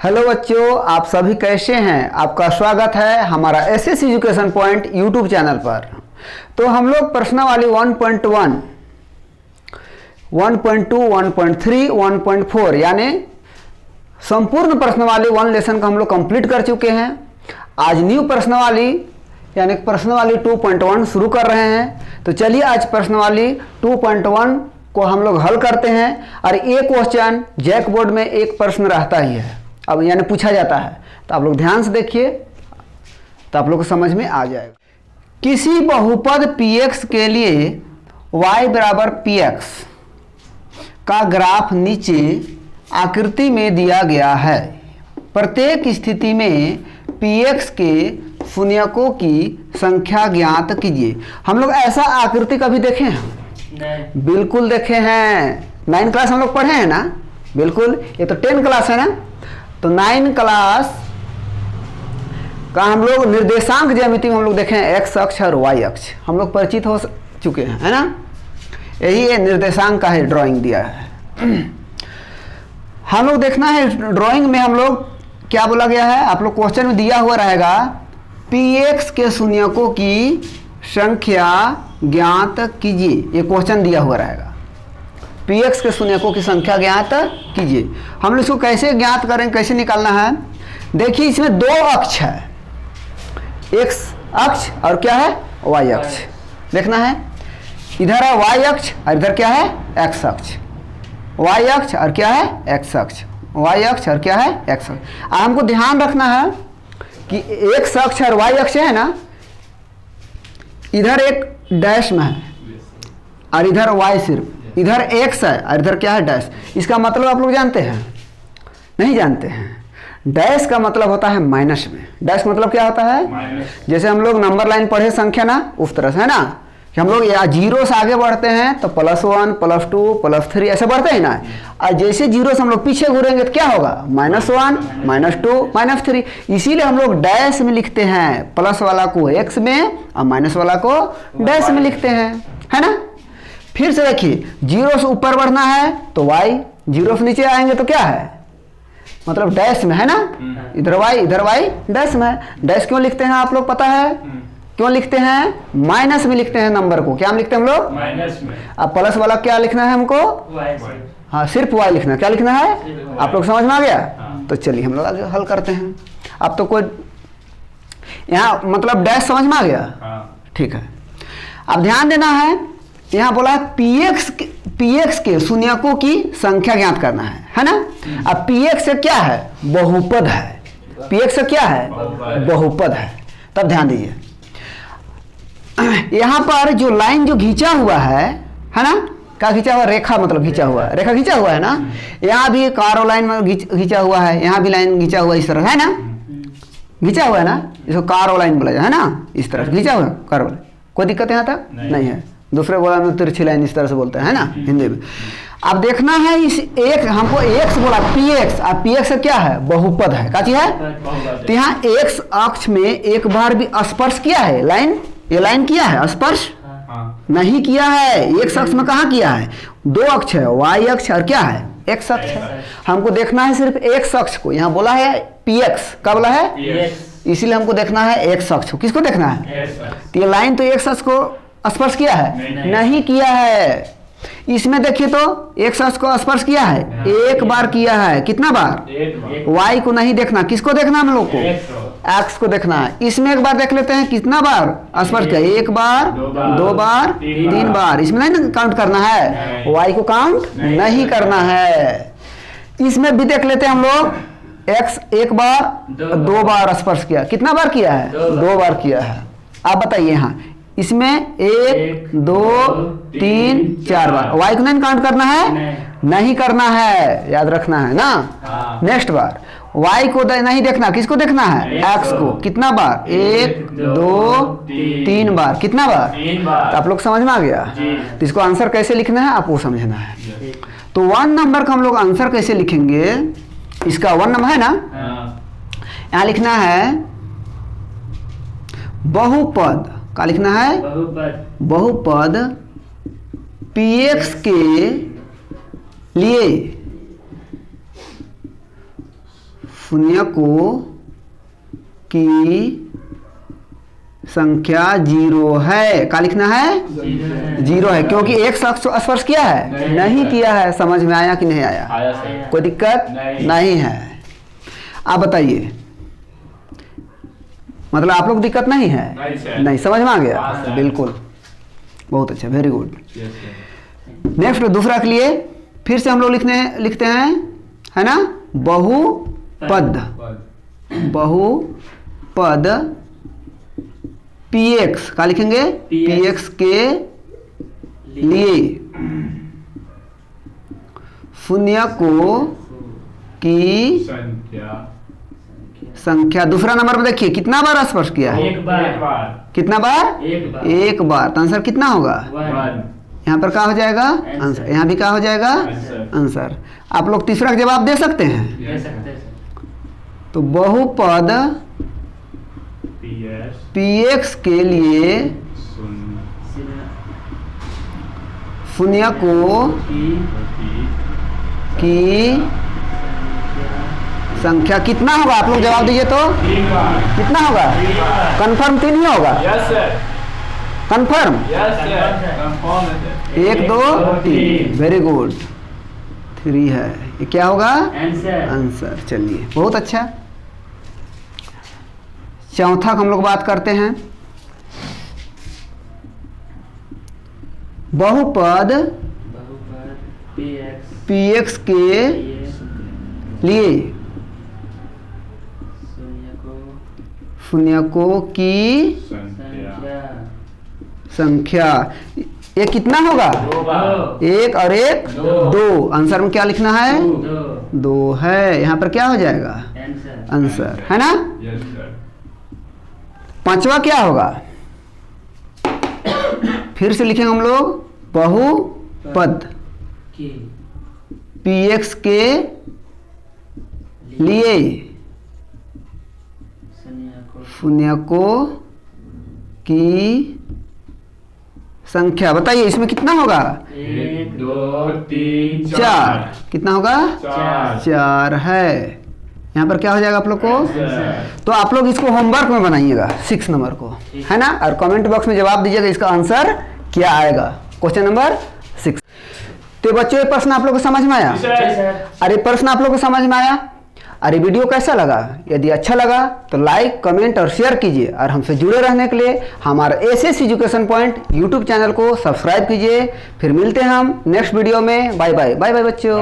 Hello बच्चों, आप सभी कैसे हैं। आपका स्वागत है हमारा SS education point YouTube channel पर। तो हम लोग प्रश्नावली 1.1, 1.2, 1.3, 1.4 यानी संपूर्ण प्रश्नावली 1 लेसन का हम लोग कंप्लीट कर चुके हैं। आज न्यू प्रश्नावली यानी प्रश्नावली 2.1 शुरू कर रहे हैं। तो चलिए आज प्रश्नावली 2.1 को हम लोग हल करते हैं। और ये क्वेश्चन जैक बोर्ड में एक प्रश्न रहता ही है, अब यानी पूछा जाता है। तो आप लोग ध्यान से देखिए तो आप लोग को समझ में आ जाएगा। किसी बहुपद px के लिए y बराबर px का ग्राफ नीचे आकृति में दिया गया है। प्रत्येक स्थिति में px के शून्यकों की संख्या ज्ञात कीजिए। हम लोग ऐसा आकृति कभी देखे हैं? नहीं। बिल्कुल देखे हैं, 9 क्लास हम लोग पढ़े हैं ना। बिल्कुल, ये तो 10 क्लास है ना। तो 9 क्लास का हम लोग निर्देशांक ज्यामिति में हम लोग देखे हैं, एक्स अक्ष और वाई अक्ष हम लोग परिचित हो चुके हैं, है ना। यही है निर्देशांक का है, ड्राइंग दिया है। हम लोग देखना है ड्राइंग में हम लोग क्या बोला गया है। आप लोग क्वेश्चन में दिया हुआ रहेगा px के शून्यकों की संख्या ज्ञात कीजिए। ये क्वेश्चन दिया हुआ रहेगा, px के शून्यकों की संख्या ज्ञात कीजिए। हम लोग इसको कैसे ज्ञात करेंगे, कैसे निकालना है। देखिए इसमें 2 अक्ष है, x अक्ष और क्या है y अक्ष। देखना है इधर है y अक्ष और इधर क्या है x अक्ष। y अक्ष और क्या है x अक्ष, y अक्ष और क्या है x अक्ष। हमको ध्यान रखना है कि x अक्ष और y अक्ष है ना, इधर एक डैश में है और इधर y सिर्फ, इधर x है और इधर क्या है डैश। इसका मतलब आप लोग जानते हैं? नहीं जानते हैं। डैश का मतलब होता है माइनस में। डैश मतलब क्या होता है? जैसे हम लोग नंबर लाइन पढ़े संख्या ना, उस तरह से है ना, कि हम लोग या जीरो से आगे बढ़ते हैं तो +1, +2, +3 ऐसे बढ़ते हैं ना। और जैसे जीरो से हम लोग पीछे घूरेंगे तो क्या होगा? -1, -2, -3। इसीलिए हम लोग डैश में लिखते हैं, प्लस वाला को x में और माइनस वाला को डैश में लिखते हैं, है ना। फिर से देखिए, जीरो से ऊपर बढ़ना है तो y, जीरो से नीचे आएंगे तो क्या है, मतलब डैश में, है ना। इधर y डैश में। डैश क्यों लिखते हैं आप लोग पता है? क्यों लिखते हैं? माइनस में लिखते हैं नंबर को। क्या लिखते हैं हम लोग? माइनस में। अब प्लस वाला क्या लिखना है हमको? हाँ, सिर्फ y लिखना है। क्या लिखना है? आप लोग समझ में आ गया? तो चलिए हम लोग आगे हल करते हैं। अब तो कोई यहाँ मतलब डैश समझ में आ गया? ठीक है। अब ध्यान देना है, यहाँ बोला है px के शून्यकों की संख्या ज्ञात करना है ना। अब px से क्या है? बहुपद है। px से क्या है? बहुपद है। तब ध्यान दीजिए, यहाँ पर जो लाइन जो खींचा हुआ है ना, क्या खींचा हुआ? रेखा मतलब खींचा हुआ, रेखा खींचा हुआ है ना। यहाँ भी कारो लाइन में खींचा हुआ है, यहाँ भी लाइन खींचा हुआ इस तरह, है ना। खींचा हुआ है ना, इसको कारो लाइन बोला जाए, है ना। इस तरह से खींचा हुआ है कारो लाइन। कोई दिक्कत यहाँ तक नहीं है। दूसरे बोला में तिरछी लाइन इस तरह से बोलते हैं ना हिंदी में। अब देखना है इस एक हमको x बोला px, अब px से क्या है? बहुपद है। क्या चीज है? तो यहाँ x अक्ष में एक बार भी स्पर्श किया है लाइन, ये लाइन किया है स्पर्श? नहीं किया है। x अक्ष में कहाँ किया है? 2 अक्ष है, y अक्ष और क्या है x अक्ष है। हमको देखना है सिर्फ x अक्ष को। यहाँ बोला है px, क्या बोला है? इसीलिए हमको देखना है x अक्ष को। किसको देखना है? तो ये लाइन तो x अक्ष को स्पर्श किया है? नहीं किया है। इसमें देखिए तो x अक्ष को स्पर्श किया है, एक बार किया है। कितना बार? y को नहीं देखना, किसको देखना हम लोग को? x को देखना है। इसमें एक बार देख लेते हैं कितना बार स्पर्श किया, 1 बार, 2 बार, 3 बार। इसमें नहीं काउंट करना है, y को काउंट नहीं करना है। इसमें भी देख लेते हैं हम लोग, x 1 बार, 2 बार स्पर्श किया। कितना बार किया है? 2 बार किया है। आप बताइए यहाँ इसमें 1, 2, 3, 4 बार। y को नहीं काउंट करना है? नहीं करना है, याद रखना है ना। नेक्स्ट बार y को नहीं देखना, किसको देखना है? x को। कितना बार? 1, 2, 3 बार। कितना बार? 3 बार। तो आप लोग समझ में आ गया? तो इसको आंसर कैसे लिखना है आपको समझना है। तो 1 नंबर का हम लोग आंसर कैसे लिखेंगे? इसका 1 नंबर है ना, यहाँ लिखना है बहुपद। क्या लिखना है? बहुपद px के लिए शून्यकों की संख्या 0 है। क्या लिखना है? 0 है, क्योंकि एक शख्स स्पर्श किया है? नहीं किया है। समझ में आया कि नहीं आया? कोई दिक्कत नहीं है। आप बताइए, मतलब आप लोग दिक्कत नहीं है? नहीं, समझ में आ गया? बिल्कुल, बहुत अच्छा, वेरी गुड। नेक्स्ट दूसरा के लिए फिर से हम लोग लिखते हैं, है ना, बहुपद। बहुपद px, क्या लिखेंगे? px के लिए शून्यकों की संख्या। दूसरा नंबर में देखिए कितना बार स्पर्श किया है? एक बार। कितना बार? एक बार। तो आंसर कितना होगा? यहाँ पर क्या हो जाएगा? आंसर। यहाँ भी क्या हो जाएगा? आंसर। आप लोग तीसरा जवाब दे सकते हैं? तो बहुपद px के लिए शून्यकों की संख्या कितना होगा? आप लोग जवाब दीजिए तो। कितना होगा? कंफर्म 3 ही होगा? कंफर्म? 1 2 3, वेरी गुड, 3 है। ये क्या होगा? आंसर। चलिए, बहुत अच्छा। चौथा हम लोग बात करते हैं, बहुपद px के लिए शून्यकों की संख्या। ये कितना होगा? 1 और 1 2। आंसर में क्या लिखना है? 2 है। यहाँ पर क्या हो जाएगा? आंसर, है ना? पांचवा क्या होगा? फिर से लिखेंगे हम लोग, बहुपद px के लिए शून्यकों की संख्या। बताइए इसमें कितना होगा? 1 2 3 4। कितना होगा? 4 है। यहाँ पर क्या हो जाएगा आप लोग को? तो आप लोग इसको होमवर्क में बनाइएगा 6 नंबर को, है ना, और कमेंट बॉक्स में जवाब दीजिएगा इसका आंसर क्या आएगा। Question number 6। तो बच्चों ये प्रश्न आप लोग को समझ में आया? अरे प्रश्न आप लोग को समझ में आया? अरे वीडियो कैसा लगा? यदि अच्छा लगा तो लाइक, कमेंट और शेयर कीजिए, और हमसे जुड़े रहने के लिए हमारा SS education point YouTube channel को सब्सक्राइब कीजिए। फिर मिलते हैं हम नेक्स्ट वीडियो में। Bye bye. बाय बाय बच्चों।